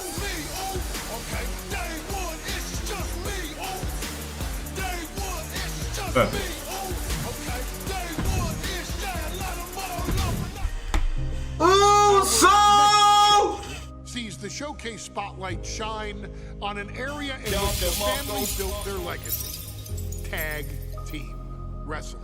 just me, oh. Okay, day one, it's just me, oh. Day one, it's just me, oh. Okay, day one, it's yeah, let 'em all up. So Sees the showcase spotlight shine on an area in which the family built their legacy. Tag team wrestling.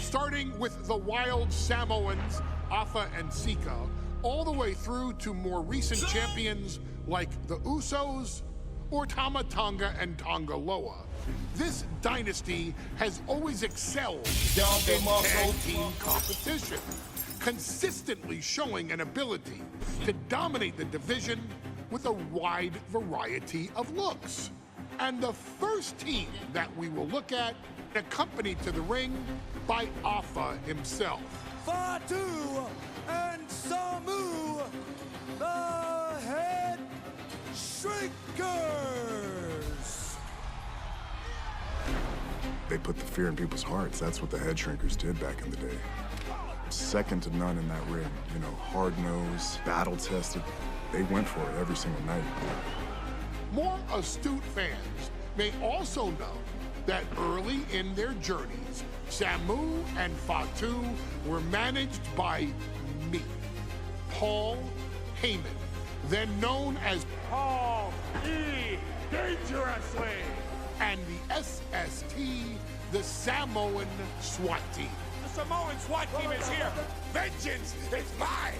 Starting with the wild Samoans, Afa and Sika, all the way through to more recent champions like the Usos or Tama Tonga and Tonga Loa. This dynasty has always excelled in tag team competition, consistently showing an ability to dominate the division with a wide variety of looks. And the first team that we will look at, accompanied to the ring by Afa himself. Fatu and Samu, the head shrinkers. They put the fear in people's hearts. That's what the head shrinkers did back in the day. Second to none in that ring. You know, hard-nosed, battle-tested. They went for it every single night. More astute fans may also know that early in their journeys, Samu and Fatu were managed by me, Paul Heyman, then known as Paul E. Dangerously, and the SST, the Samoan SWAT team. The Samoan SWAT team is here. Vengeance is mine.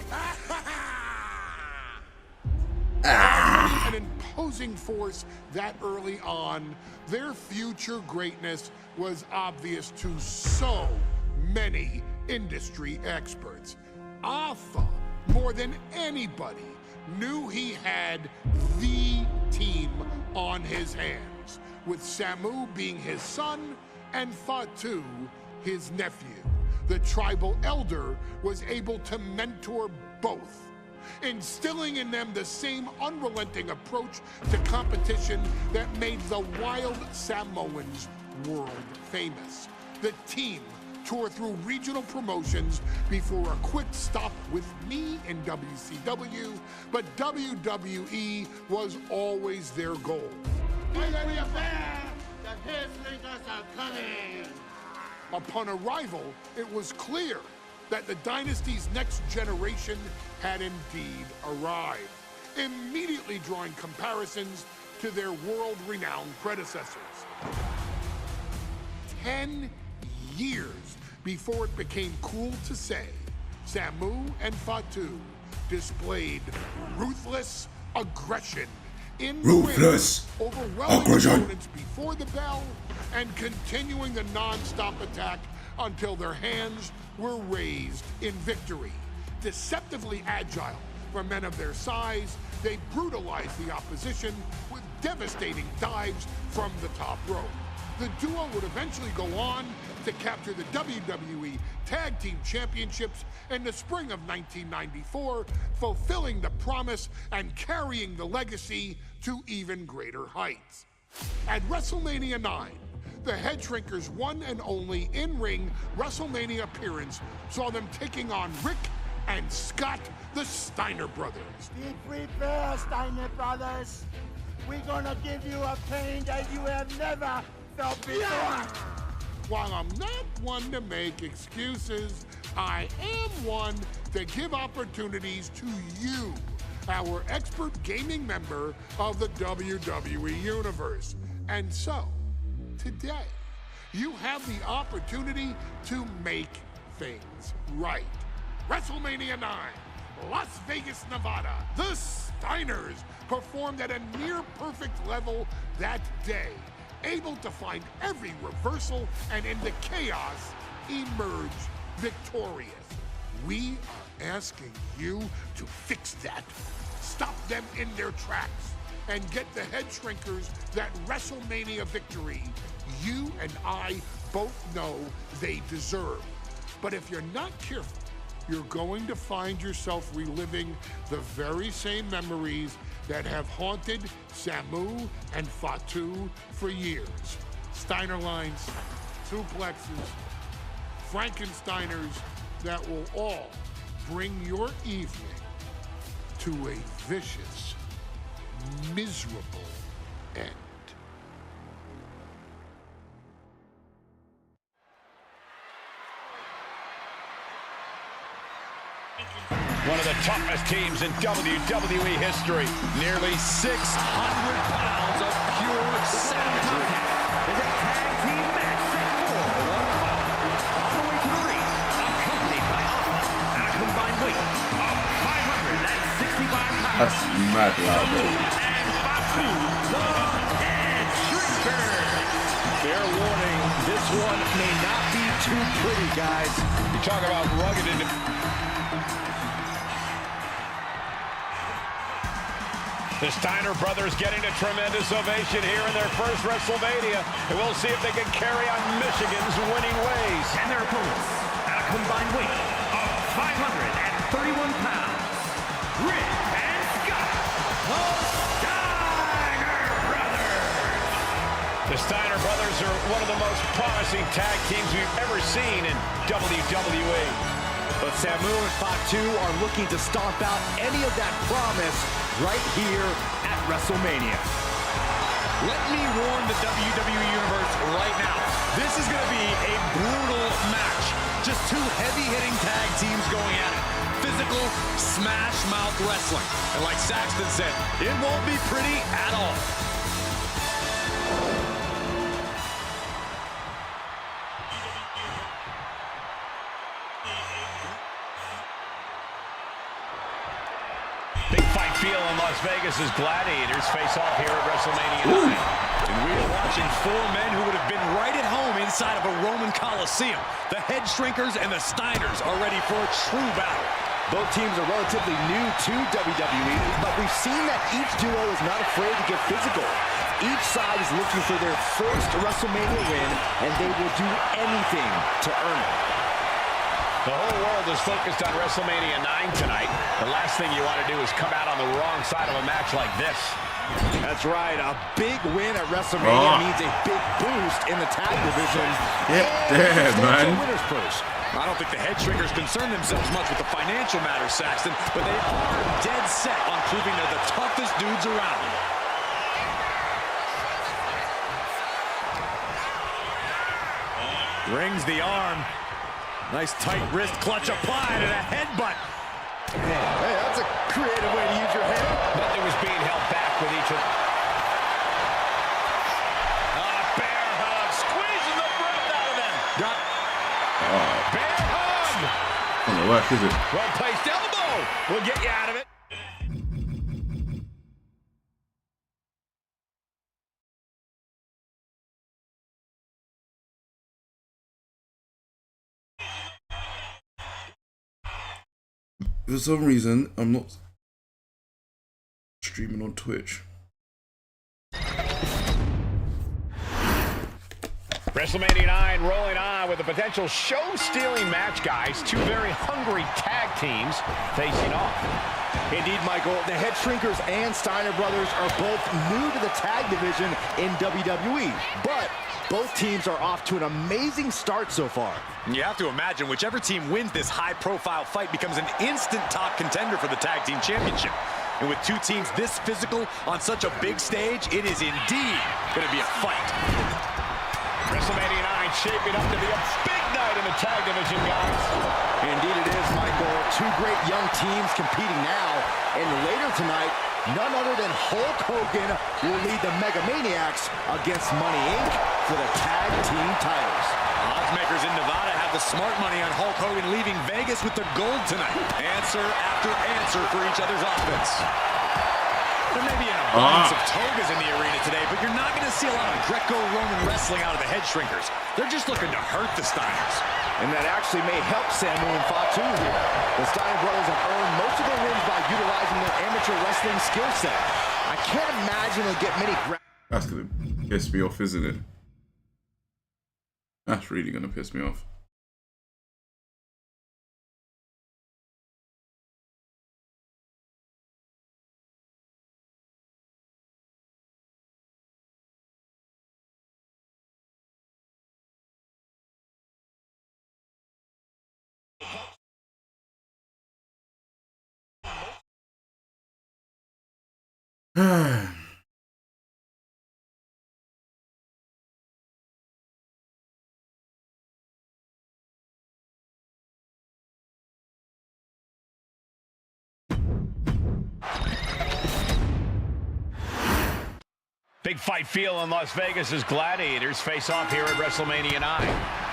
An imposing force that early on, their future greatness was obvious to so many industry experts. Afa, more than anybody, knew he had the team on his hands, with Samu being his son and Fatu his nephew. The tribal elder was able to mentor both, instilling in them the same unrelenting approach to competition that made the wild Samoans world famous. The team toured through regional promotions before a quick stop with me in WCW, but WWE was always their goal. Upon arrival, it was clear that the dynasty's next generation had indeed arrived, immediately drawing comparisons to their world-renowned predecessors. 10 years before it became cool to say, Samu and Fatu displayed ruthless aggression in the ring, overwhelming opponents before the bell and continuing the non-stop attack until their hands were raised in victory. Deceptively agile for men of their size, they brutalized the opposition with devastating dives from the top rope. The duo would eventually go on to capture the WWE Tag Team Championships in the spring of 1994, fulfilling the promise and carrying the legacy to even greater heights. At WrestleMania 9, the Head Shrinkers' one and only in-ring WrestleMania appearance saw them taking on Rick and Scott, the Steiner brothers. Be prepared, Steiner brothers. We're gonna give you a pain that you have never felt before. While I'm not one to make excuses, I am one to give opportunities to you, our expert gaming member of the WWE Universe. And so, today, you have the opportunity to make things right. WrestleMania 9, Las Vegas, Nevada. The Steiners performed at a near-perfect level that day, able to find every reversal and in the chaos emerge victorious. We are asking you to fix that, stop them in their tracks, and get the Head Shrinkers that WrestleMania victory you and I both know they deserve. But if you're not careful, you're going to find yourself reliving the very same memories that have haunted Samu and Fatu for years. Steiner lines, suplexes, Frankensteiners that will all bring your evening to a vicious miserable end. One of the toughest teams in WWE history. Nearly 600 pounds of pure savagery. Is a tag team match set for 1 fall. On the way to the ring, accompanied by Alpha at a combined weight of 565 pounds. That's mad loud, bro. And Fatu, the Head Shrinker. Fair warning, this one may not be too pretty, guys. You talk about rugged and the Steiner brothers getting a tremendous ovation here in their first WrestleMania. And we'll see if they can carry on Michigan's winning ways. And their opponents at a combined weight of 531 pounds. Rick and Scott, the Steiner Brothers. The Steiner brothers are one of the most promising tag teams we've ever seen in WWE. But Samu and Fatu are looking to stomp out any of that promise right here at WrestleMania. Let me warn the WWE Universe right now. This is going to be a brutal match. Just two heavy-hitting tag teams going at it. Physical, smash-mouth wrestling. And like Saxton said, it won't be pretty at all. Big fight feel in Las Vegas as Gladiators face off here at WrestleMania 9. And we are watching four men who would have been right at home inside of a Roman Coliseum. The Head Shrinkers and the Steiners are ready for a true battle. Both teams are relatively new to WWE, but we've seen that each duo is not afraid to get physical. Each side is looking for their first WrestleMania win, and they will do anything to earn it. The whole world is focused on WrestleMania 9 tonight. The last thing you want to do is come out on the wrong side of a match like this. That's right. A big win at WrestleMania means a big boost in the tag division. Damn, man. Winner's purse. I don't think the Head Shrinkers concern themselves much with the financial matters, Saxton, but they are dead set on proving they're the toughest dudes around. Rings the arm. Nice tight wrist clutch applied and a headbutt. Hey, that's a creative way to use your head. Nothing was being held back with each of them. Bear hug, squeezing the breath out of them. Got Bear hug. Not gonna work, is it? Well-placed elbow will get you out of it. For some reason, I'm not streaming on Twitch. WrestleMania 9 rolling on with a potential show-stealing match, guys. Two very hungry tag teams facing off. Indeed, Michael, the Head Shrinkers and Steiner brothers are both new to the tag division in WWE, but both teams are off to an amazing start so far. You have to imagine whichever team wins this high-profile fight becomes an instant top contender for the Tag Team Championship. And with two teams this physical on such a big stage, it is indeed going to be a fight. WrestleMania 9 shaping up to be a big night in the tag division, guys. Indeed it is, Michael. Two great young teams competing now. And later tonight, none other than Hulk Hogan will lead the Mega Maniacs against Money Inc. for the tag team titles. Oddsmakers in Nevada have the smart money on Hulk Hogan leaving Vegas with the gold tonight. Answer after answer for each other's offense. There may be an abundance of togas in the arena today, but you're not going to see a lot of Greco-Roman wrestling out of the Head Shrinkers. They're just looking to hurt the Steiners. And that actually may help Samu and Fatu here. The Steiner brothers have earned most of their wins by utilizing their amateur wrestling skill set. I can't imagine they'll get many. That's gonna piss me off, isn't it? That's really gonna piss me off. Big fight feel in Las Vegas as gladiators face off here at WrestleMania 9.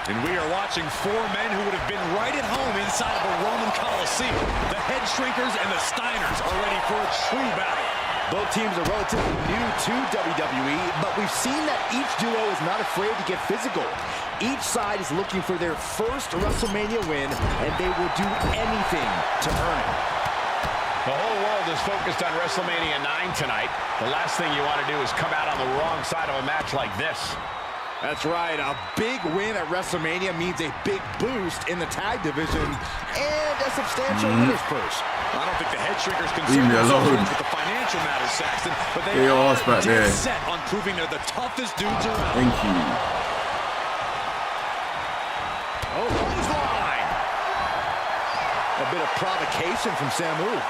And we are watching four men who would have been right at home inside of a Roman Coliseum. The Head Shrinkers and the Steiners are ready for a true battle. Both teams are relatively new to WWE, but we've seen that each duo is not afraid to get physical. Each side is looking for their first WrestleMania win, and they will do anything to earn it. The whole world is focused on WrestleMania 9 tonight. The last thing you want to do is come out on the wrong side of a match like this. That's right. A big win at WrestleMania means a big boost in the tag division and a substantial winner's purse. I don't think the Head Shrinkers can Leave me alone. with the financial matters, Saxton, but they Get your are ass back dead there. set on proving they're the toughest dudes around. Thank you. Oh, clothesline! A bit of provocation from Samu.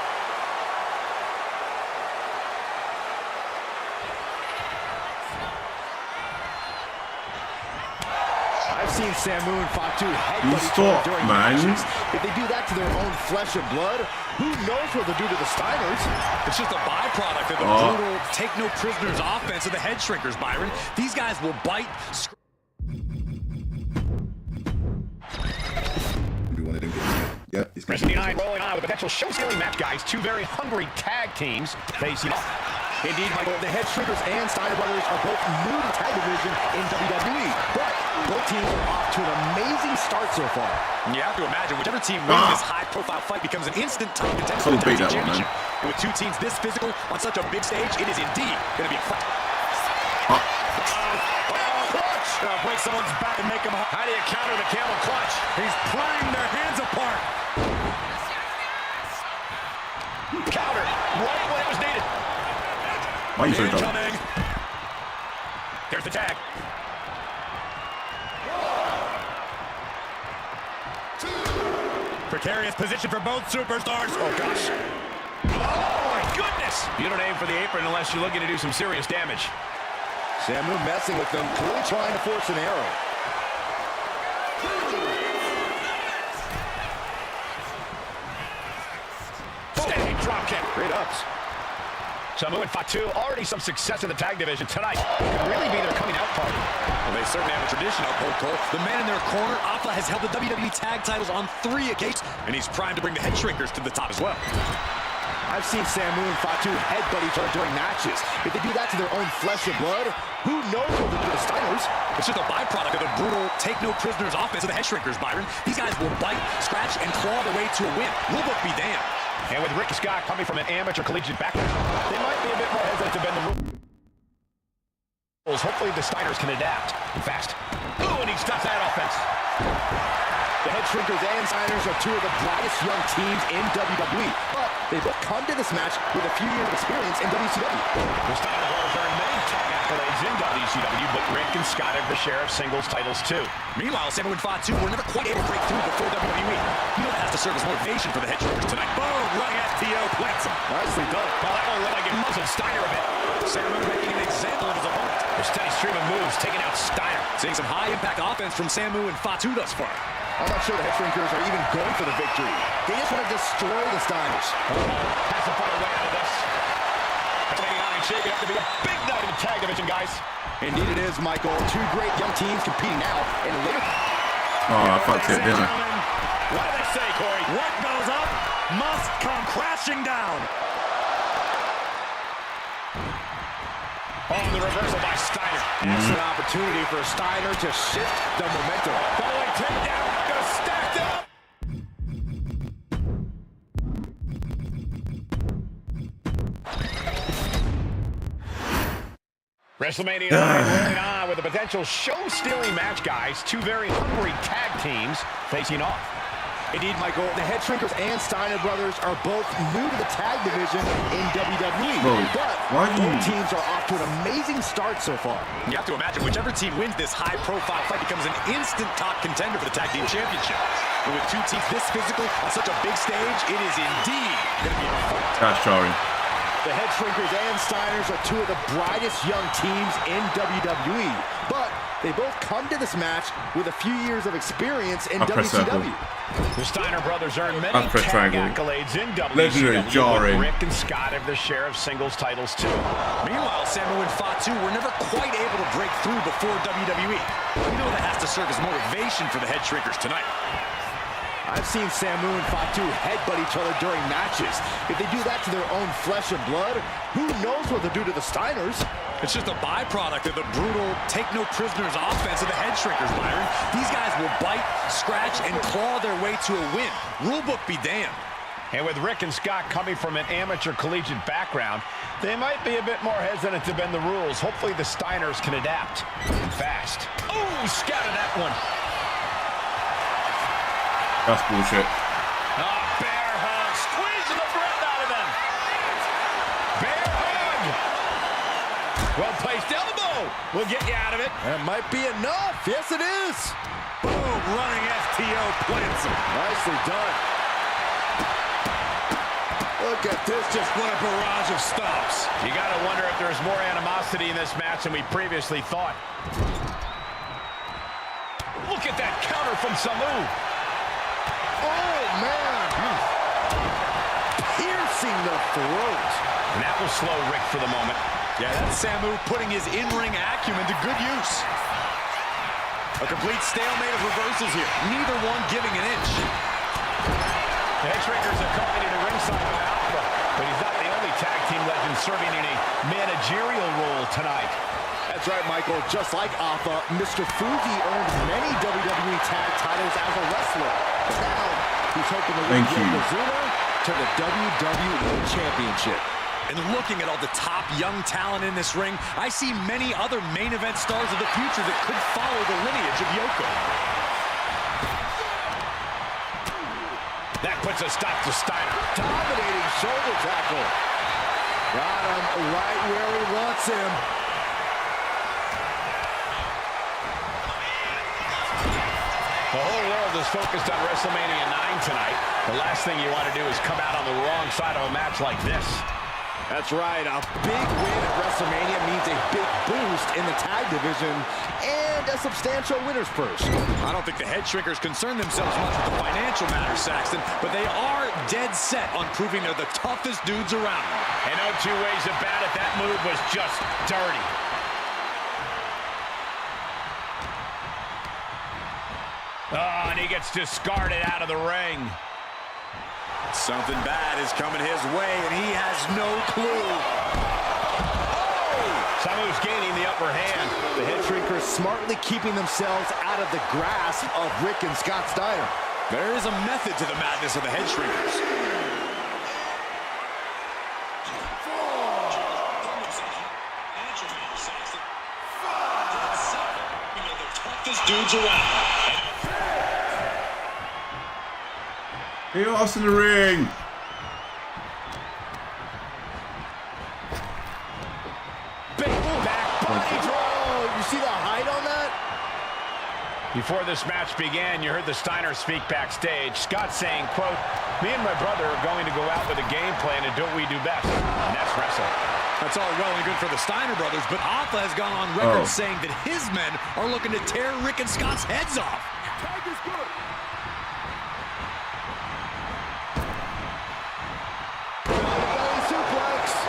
I've seen Samu and Fatu headbutt each other during matches. If they do that to their own flesh and blood, who knows what they'll do to the Steiners? It's just a byproduct of the brutal take no prisoners offense of the Head Shrinkers, Byron. These guys will bite. Yeah, it's WrestleMania 9 rolling on with a potential show-stealing match, guys. Two very hungry tag teams facing off. Indeed, Michael, the Head Shrinkers and Steiner brothers are both new to the tag division in WWE, but both teams are off to an amazing start so far. And you have to imagine whichever team wins this high-profile fight becomes an instant top contender for the tag team championship. And with two teams this physical on such a big stage, it is indeed going to be a fight. Break someone's back and make them. How do you counter the camel clutch? He's prying their hands apart. Counter right when it was needed. Why are you so dumb? Incoming. There's the tag. Precarious position for both superstars. Oh, gosh. Oh, my goodness. You don't aim for the apron unless you're looking to do some serious damage. Samu messing with them, clearly trying to force an arrow. Standing drop kick. Great ups. Samu and Fatu already some success in the tag division tonight. Could really be their coming out party. Well, they certainly have a tradition of Cold Cole. The man in their corner, Alpha, has held the WWE tag titles on 3 occasions, and he's primed to bring the Head Shrinkers to the top as well. I've seen Samu and Fatu headbutt each other during matches. If they do that to their own flesh and blood, who knows what they'll do to the Steiners? It's just a byproduct of the brutal take-no-prisoners offense of the Head Shrinkers, Byron. These guys will bite, scratch, and claw their way to a win. Rule book be damned. And with Ricky Scott coming from an amateur collegiate background, they might be a bit more hesitant to bend the rules. Hopefully the Steiners can adapt fast. Ooh, and he stops that offense. The Head Shrinkers and Steiners are two of the brightest young teams in WWE, but they both come to this match with a few years of experience in WCW. The Steiners have earned many tag accolades in WCW, but Rick and Scott have the share of singles titles too. Meanwhile, Samu and Fatu were never quite able to break through before WWE. You know that has to serve as motivation for the Head Shrinkers tonight. Boom! Running FTO plants him. Nicely done. Well, that one looked like it muzzled Steiner a bit. Samu making an example of his opponent. The steady stream of moves taking out Steiner. Seeing some high-impact offense from Samu and Fatu thus far. I'm not sure the Head Shrinkers are even going for the victory. They just want to destroy the Steiners. Has to find a way out of this. WrestleMania 9 shaping up to be a big night in the tag division, guys. Indeed it is, Michael. Two great young teams competing now in later. Oh, I fucked it, didn't I? What do they say, Corey? What goes up must come crashing down. Oh, the reversal by Steiner. That's an opportunity for Steiner to shift the momentum. Following takedown. Gonna stack up. WrestleMania 9 rolling on with a potential show-stealing match, guys. Two very hungry tag teams facing off. Indeed, Michael, the Head Shrinkers and Steiner brothers are both new to the tag division in WWE, but both teams are off to an amazing start so far. You have to imagine whichever team wins this high-profile fight becomes an instant top contender for the tag team championship. And with two teams this physical on such a big stage, it is indeed going to be a fight. That's jarring. The Head Shrinkers and Steiners are two of the brightest young teams in WWE, but they both come to this match with a few years of experience in WCW. The Steiner brothers earned many Upper tag triangle. accolades in Legendary WCW. jarring. Rick and Scott have their share of singles titles too. Meanwhile, Samu and Fatu were never quite able to break through before WWE. You know that has to serve as motivation for the Head Shrinkers tonight. I've seen Samu and Fatu headbutt each other during matches. If they do that to their own flesh and blood, who knows what they'll do to the Steiners? It's just a byproduct of the brutal take-no-prisoners offense of the Head Shrinkers, Byron. These guys will bite, scratch, and claw their way to a win. Rulebook be damned. And with Rick and Scott coming from an amateur collegiate background, they might be a bit more hesitant to bend the rules. Hopefully the Steiners can adapt fast. Oh, scouted that one. That's bullshit. Bear hug, squeezing the breath out of them. Bear hug. Well-placed elbow will get you out of it. That might be enough. Yes, it is. Boom, running FTO plants him. Nicely done. Look at this, just What a barrage of stops. You got to wonder if there's more animosity in this match than we previously thought. Look at that counter from Samu. Oh, man. Piercing the throat. And that will slow Rick for the moment. Yeah, that's Samu putting his in-ring acumen to good use. A complete stalemate of reversals here. Neither one giving an inch. The Head Shrinkers accompanied to ringside by Alpha, but he's not the only tag team legend serving in a managerial role tonight. That's right, Michael. Just like Alpha, Mr. Fuji earned many WWE tag titles as a wrestler. But now, he's hoping to Thank lift you. Yokozuna to the WWE Championship. And looking at all the top young talent in this ring, I see many other main event stars of the future that could follow the lineage of Yoko. That puts a stop to Steiner. Dominating shoulder tackle. Got him right where he wants him. The whole world is focused on WrestleMania 9 tonight. The last thing you want to do is come out on the wrong side of a match like this. That's right. A big win at WrestleMania means a big boost in the tag division and a substantial winner's purse. I don't think the Head Shrinkers concern themselves much with the financial matters, Saxton, but they are dead set on proving they're the toughest dudes around. And no two ways about it, that move was just dirty. Oh, and he gets discarded out of the ring. Something bad is coming his way, and he has no clue. Samu's gaining the upper hand. The Head Shrinkers smartly keeping themselves out of the grasp of Rick and Scott Steiner. There is a method to the madness of the Head Shrinkers. Dudes around. Chaos in the ring. Big back body drop. You see the height on that? Before this match began, you heard the Steiner speak backstage. Scott saying, quote, "Me and my brother are going to go out with a game plan and do what we do best, and that's wrestle." That's all well and good for the Steiner brothers, but Alpha has gone on record saying that his men are looking to tear Rick and Scott's heads off.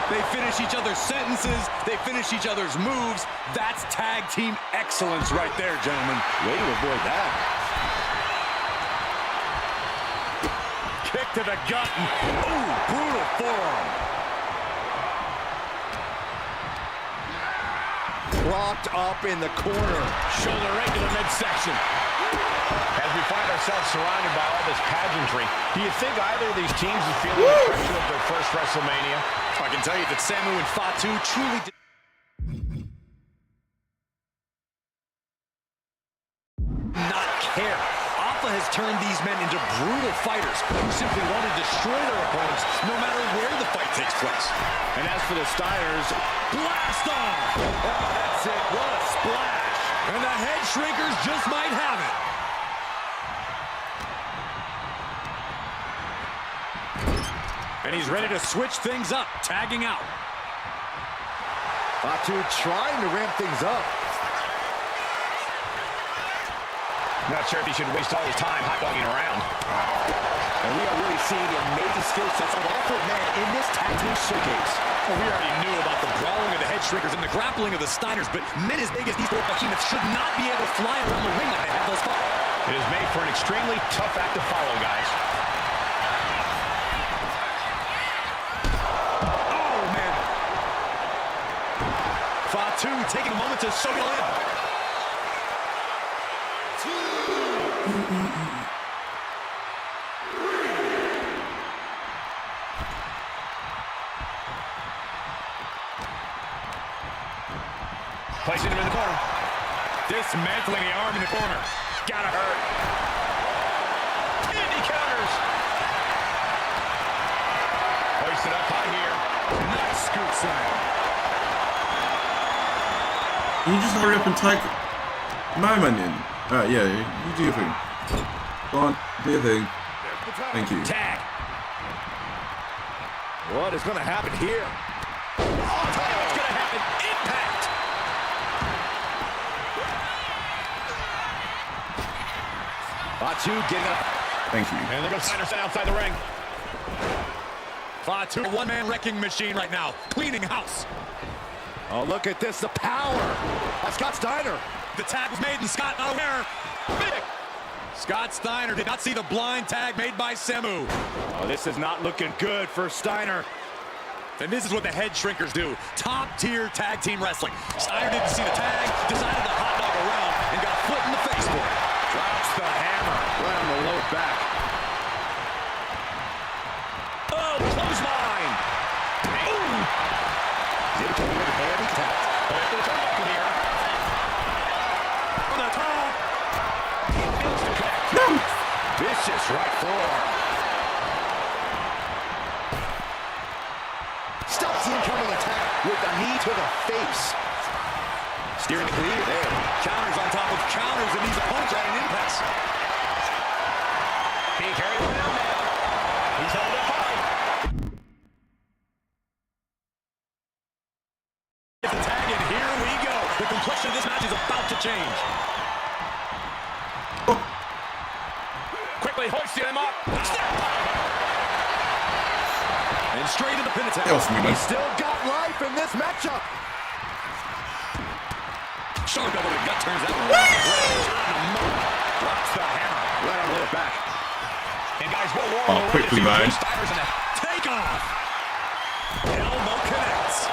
They finish each other's sentences. They finish each other's moves. That's tag team excellence right there, gentlemen. Way to avoid that. Kick to the gut. Ooh, brutal forearm. Propped up in the corner. Shoulder right to the midsection. As we find ourselves surrounded by all this pageantry, do you think either of these teams is feeling the pressure of their first WrestleMania? I can tell you that Samu and Fatu truly did not care. Alpha has turned these men into brutal fighters who simply want to destroy their opponents no matter where the fight takes place. And as for the Steiners, Blast off! oh, that's it. What a splash. And the Head Shrinkers just might have it. And he's ready to switch things up, tagging out. Fatu trying to ramp things up. Not sure if he should waste all his time hot-dogging around. And we are really seeing the amazing skill sets of all 4 men in this tag team showcase. Well, we already knew about the brawling of the head shrinkers and the grappling of the Steiners, but men as big as these 4 behemoths should not be able to fly around the ring like they have thus far. It is made for an extremely tough act to follow, guys. Oh, man. Fatu taking a moment to soak it in. Placing him in the corner. Dismantling the arm in the corner. Gotta hurt. And he counters. Hoisted up high here. Nice scoop slam. Can you just hurry up and tag my man in? Yeah, you do your thing. Go on, do your thing. Thank you. Tag. What is going to happen here? I'll tell you what's going to happen. Impact. Fatu getting up. Thank you. And there goes Steiner outside the ring. Fatu, a one-man wrecking machine right now, cleaning house. Oh, look at this, the power of Scott Steiner. The tag was made and Scott not aware. Big. Scott Steiner did not see the blind tag made by Samu. Oh, this is not looking good for Steiner. And this is what the head shrinkers do. Top-tier tag team wrestling. Steiner didn't see the tag, decided to hot dog around, and got a foot in the face for it. Drops the hammer right on the low back. Oh, clothesline. Ooh. Did get rid of heavy tap. After the turnbuckle here. On the top. He feels the connect. Vicious right forearm. Stops the incoming attack with a knee to the face. Steering clear there. Counters on top of counters, and these opponents at an impasse. Being carried around now. He's held up high. It's a tag, and here we go. The complexion of this match is about to change. Quickly hoisting him up. And straight into the pin attack. Else, man. He's still got life in this matchup. Sharp elbow to gut turns that one. Drops the hammer right on the low back. And guys, we're warm. Oh, quickly, man. Steiner's in a Take off. Elbow connects.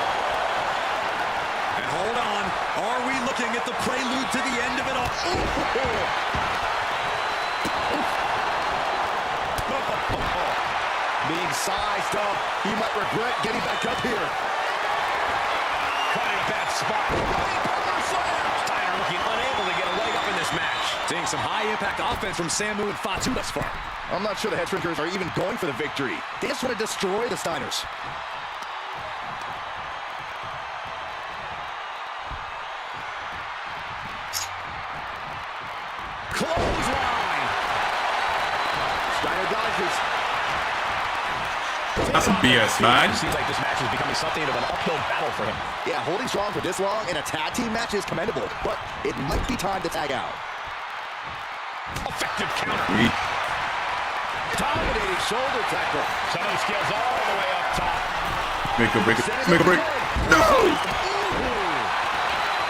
And hold on. Are we looking at the prelude to the end of it all? Being sized up, he might regret getting back up here. caught in a bad spot. Steiner looking unable to get a leg up in this match. Seeing some high-impact offense from Samu and Fatu thus far. I'm not sure the head shrinkers are even going for the victory. They just want to destroy the Steiners. Clothesline. Steiner dodges. That's some BS, man. It seems like this match is becoming something of an uphill battle for him. Yeah, holding strong for this long in a tag team match is commendable, but it might be time to tag out. Effective counter. Dominating shoulder tackle. Some of the skills all the way up top. Make a break. Make a break. No!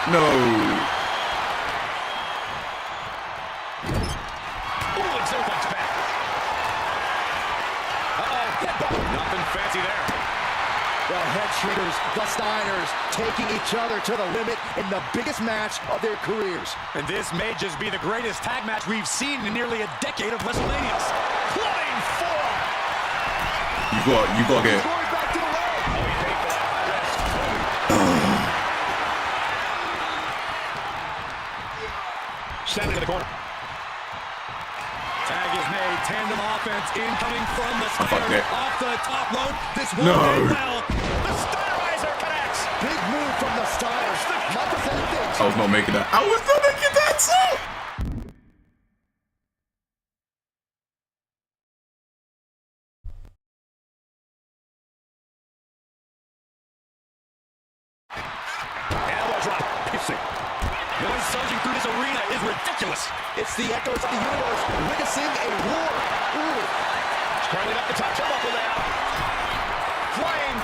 No! Ooh, and Silver's back. Nothing fancy there. The head shrinkers, the Steiners, taking each other to the limit in the biggest match of their careers. And this may just be the greatest tag match we've seen in nearly a decade of WrestleManias. Flying forearm. You got to get. Going back to the leg. Oh, he paid for that high risk. Send it to the corner. Tag is made. Tandem offense incoming from the Fuck Steiners. it. Off the top rope. This won't No. end well. The Steinizer connects. Big move from the Steiners. Not the same thing. I was not making that. I was not making that. So. elbow drop. Piercing. Noise surging through this arena is ridiculous. It's the echoes of the universe witnessing a war. Ooh. Curling up the top turnbuckle now. Flying.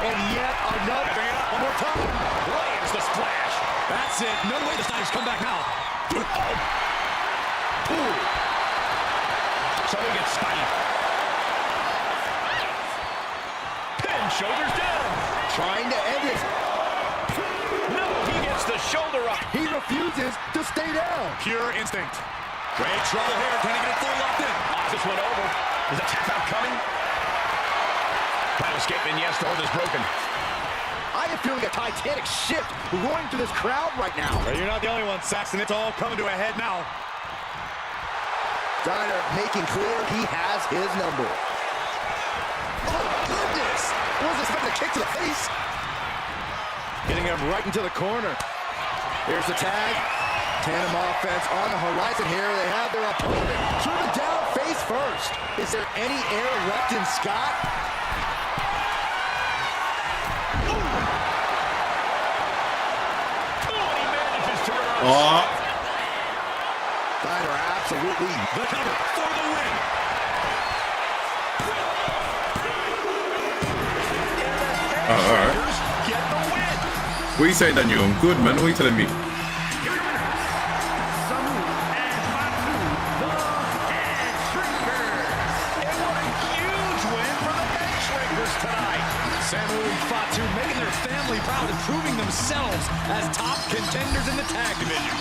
And yet another. One more time. Lands the splash. That's it. No way the Steiners come back now. Ooh. Someone gets stunned. Pin, shoulders down. Trying to end it. No, he gets the shoulder up. He refuses to stay down. Pure instinct. Great trouble here. Can he get it full locked in? Knocks this one over. Is a tap out coming? Trying to escape, and yes, the hold is broken. I am feeling a titanic shift roaring through this crowd right now. Well, you're not the only one, Saxton. It's all coming to a head now. Steiner making clear he has his number. Oh, goodness! Was expecting a kick to the face. Getting him right into the corner. Here's the tag. Tandem offense on the horizon here. They have their opponent driven down face first. Is there any air left in Scott? Oh, Steiner absolutely The cover for the win. alright. Get the win. What are you saying, Daniel? I'm good, man. What are you telling me? Samu and Fatu making their family proud and proving themselves as top contenders in the tag division.